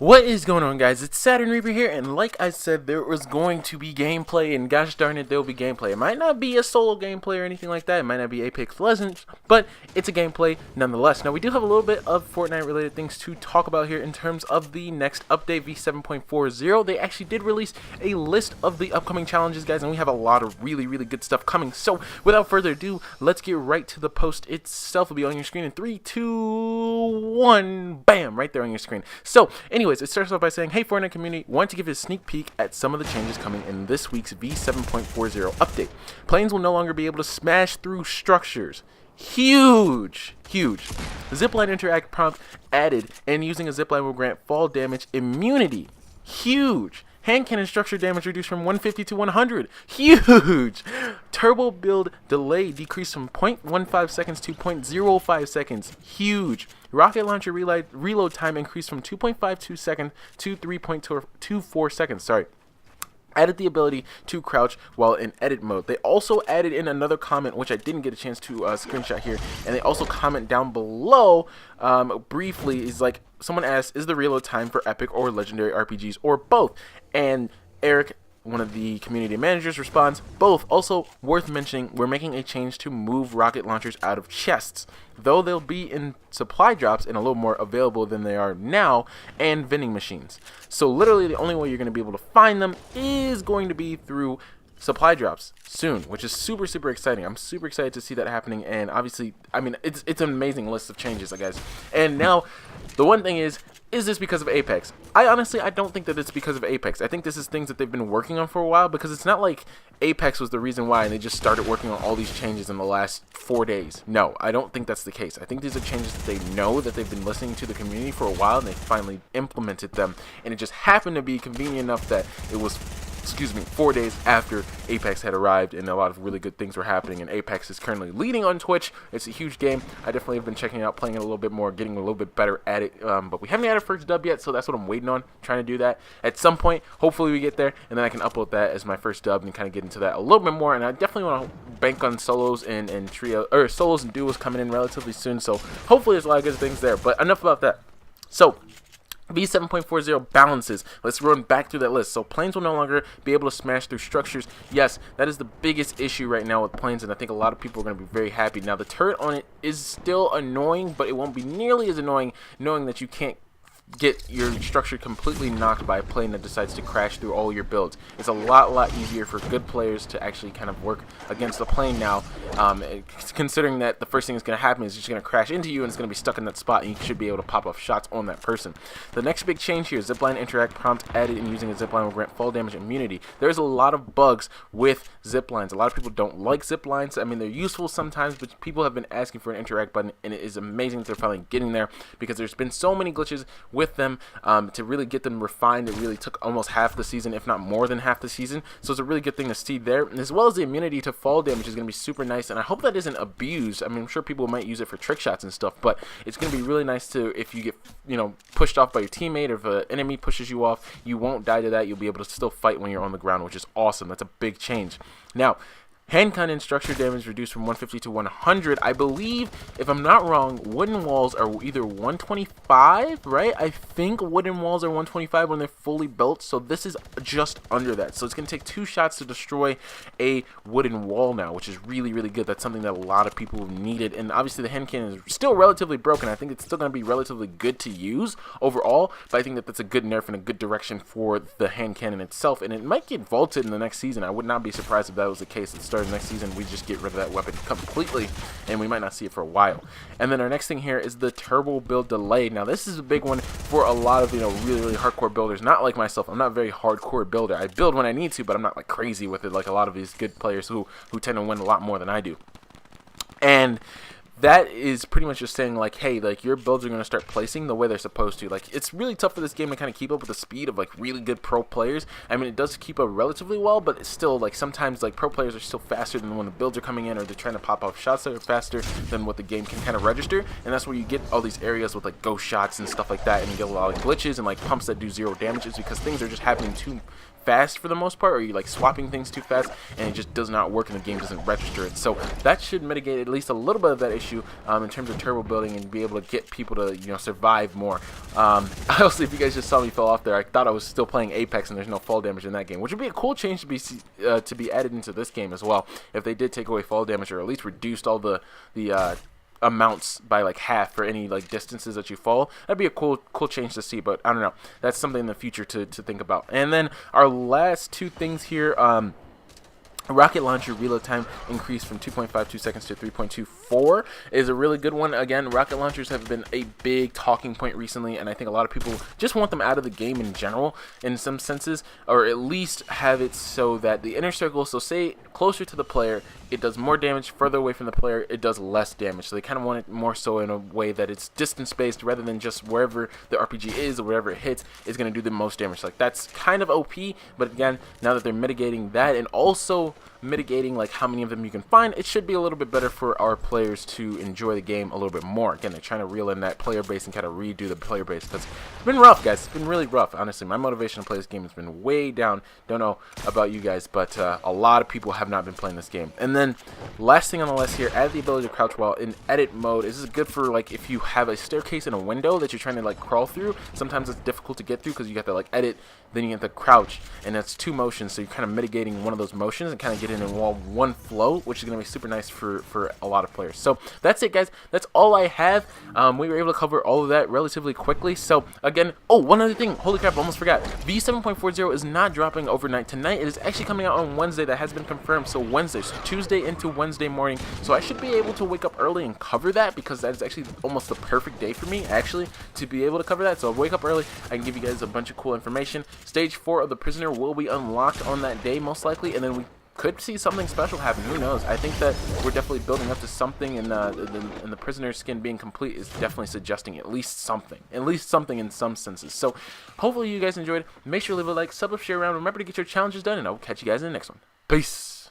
What is going on, guys? It's Saturn Reaper here, and like I said, there was going to be gameplay, and gosh darn it, there will be gameplay. It might not be a solo gameplay or anything like that, it might not be Apex Legends, but it's a gameplay nonetheless. Now, we do have a little bit of Fortnite-related things to talk about here in terms of the next update, V7.40. They actually did release a list of the upcoming challenges, guys, and we have a lot of really good stuff coming. So, without further ado, let's get right to the post itself. It'll be on your screen in 3, 2, 1, bam, right there on your screen. So, anyways, it starts off by saying, hey Fortnite community, want to give a sneak peek at some of the changes coming in this week's V7.40 update. Planes will no longer be able to smash through structures. Huge. Zipline interact prompt added, and using a zipline will grant fall damage immunity. Huge. Hand cannon structure damage reduced from 150 to 100. Huge! Turbo build delay decreased from 0.15 seconds to 0.05 seconds. Huge! Rocket launcher reload time increased from 2.52 seconds to 3.24 seconds. Added the ability to crouch while in edit mode. They also added in another comment, which I didn't get a chance to screenshot here, and they also comment down below briefly. Is like, someone asked, is the reload time for epic or legendary RPGs or both? And Eric, one of the community managers, responds, both. Also worth mentioning, we're making a change to move rocket launchers out of chests, though they'll be in supply drops and a little more available than they are now, and vending machines. So literally the only way you're going to be able to find them is going to be through supply drops soon, which is super exciting. I'm super excited to see that happening, and obviously, I mean, it's an amazing list of changes, I guess. And now, the one thing is this because of Apex? I don't think that it's because of Apex. I think this is things that they've been working on for a while, because it's not like Apex was the reason why and they just started working on all these changes in the last 4 days. No, I don't think that's the case. I think these are changes that they know that they've been listening to the community for a while, and they finally implemented them, and it just happened to be convenient enough that it was 4 days after Apex had arrived, and a lot of really good things were happening, and Apex is currently leading on Twitch. It's a huge game. I definitely have been checking it out, playing it a little bit more, getting a little bit better at it, but we haven't had a first dub yet, so that's what I'm waiting on, trying to do that. At some point, hopefully we get there, and then I can upload that as my first dub and kind of get into that a little bit more, and I definitely want to bank on solos and trio, or solos and duos coming in relatively soon, so hopefully there's a lot of good things there, but enough about that. So, V7.40 balances. Let's run back through that list. So planes will no longer be able to smash through structures. Yes, that is the biggest issue right now with planes, and I think a lot of people are going to be very happy. Now, the turret on it is still annoying, but it won't be nearly as annoying knowing that you can't get your structure completely knocked by a plane that decides to crash through all your builds. It's a lot easier for good players to actually kind of work against the plane now, considering that the first thing that's going to happen is it's just going to crash into you and it's going to be stuck in that spot, and you should be able to pop off shots on that person. The next big change here is zipline interact prompt added, and using a zipline will grant fall damage immunity. There's a lot of bugs with ziplines. A lot of people don't like ziplines. I mean, they're useful sometimes, but people have been asking for an interact button, and it is amazing that they're finally getting there, because there's been so many glitches with them to really get them refined. It really took almost half the season, if not more than half the season, so it's a really good thing to see there, as well as the immunity to fall damage is going to be super nice, and I hope that isn't abused. I mean, I'm sure people might use it for trick shots and stuff, but it's going to be really nice to, if you get, pushed off by your teammate, or if an enemy pushes you off, you won't die to that. You'll be able to still fight when you're on the ground, which is awesome. That's a big change. Now, hand cannon structure damage reduced from 150 to 100. I believe, if I'm not wrong, wooden walls are either 125, right? I think wooden walls are 125 when they're fully built, so this is just under that. So it's going to take 2 shots to destroy a wooden wall now, which is really good. That's something that a lot of people needed, and obviously the hand cannon is still relatively broken. I think it's still going to be relatively good to use overall, but I think that that's a good nerf and a good direction for the hand cannon itself, and it might get vaulted in the next season. I would not be surprised if that was the case. It's next season, we just get rid of that weapon completely, and we might not see it for a while. And then our next thing here is the turbo build delay. Now, this is a big one for a lot of really hardcore builders. Not like myself. I'm not a very hardcore builder. I build when I need to, but I'm not like crazy with it like a lot of these good players who tend to win a lot more than I do. And that is pretty much just saying, like, hey, like, your builds are going to start placing the way they're supposed to. Like, it's really tough for this game to kind of keep up with the speed of, like, really good pro players. I mean, it does keep up relatively well, but it's still, like, sometimes, like, pro players are still faster than when the builds are coming in, or they're trying to pop off shots that are faster than what the game can kind of register. And that's where you get all these areas with, like, ghost shots and stuff like that, and you get a lot of glitches and, like, pumps that do 0 damages, because things are just happening too fast for the most part, or you're like swapping things too fast and it just does not work and the game doesn't register it. So that should mitigate at least a little bit of that issue. issue in terms of turbo building and be able to get people to, you know, survive more. Honestly, if you guys just saw me fall off there, I thought I was still playing Apex and there's no fall damage in that game, which would be a cool change to be added into this game as well. If they did take away fall damage, or at least reduced all the amounts by like half for any like distances that you fall, that'd be a cool change to see. But I don't know, that's something in the future to think about. And then our last two things here, rocket launcher reload time increased from 2.52 seconds to 3.24 is a really good one. Again, rocket launchers have been a big talking point recently, and I think a lot of people just want them out of the game in general in some senses, or at least have it so that the inner circle, so say closer to the player, it does more damage, further away from the player, it does less damage. So they kind of want it more so in a way that it's distance based rather than just wherever the RPG is or wherever it hits is going to do the most damage. Like, that's kind of OP, but again, now that they're mitigating that and also mitigating like how many of them you can find, it should be a little bit better for our players to enjoy the game a little bit more. Again, they're trying to reel in that player base and kind of redo the player base, because it's been rough, guys. It's been really rough, honestly. My motivation to play this game has been way down. Don't know about you guys, but a lot of people have not been playing this game. And then last thing on the list here, add the ability to crouch while in edit mode. This is good for like if you have a staircase in a window that you're trying to like crawl through. Sometimes it's difficult to get through because you got to like edit, then you get the crouch, and that's two motions, so you're kind of mitigating one of those motions and kind of getting in one flow, which is going to be super nice for a lot of players. So that's it, guys. That's all I have. We were able to cover all of that relatively quickly. So again, oh, one other thing, holy crap, almost forgot. V7.40 is not dropping overnight tonight. It is actually coming out on Wednesday. That has been confirmed. So Wednesday, so Tuesday into Wednesday morning. So I should be able to wake up early and cover that, because that is actually almost the perfect day for me actually to be able to cover that. So I'll wake up early, I can give you guys a bunch of cool information. Stage 4 of the prisoner will be unlocked on that day most likely, and then we could see something special happen. Who knows? I think that we're definitely building up to something, and the prisoner skin being complete is definitely suggesting at least something in some senses. So hopefully you guys enjoyed. Make sure to leave a like, sub, share around. Remember to get your challenges done, and I'll catch you guys in the next one. Peace.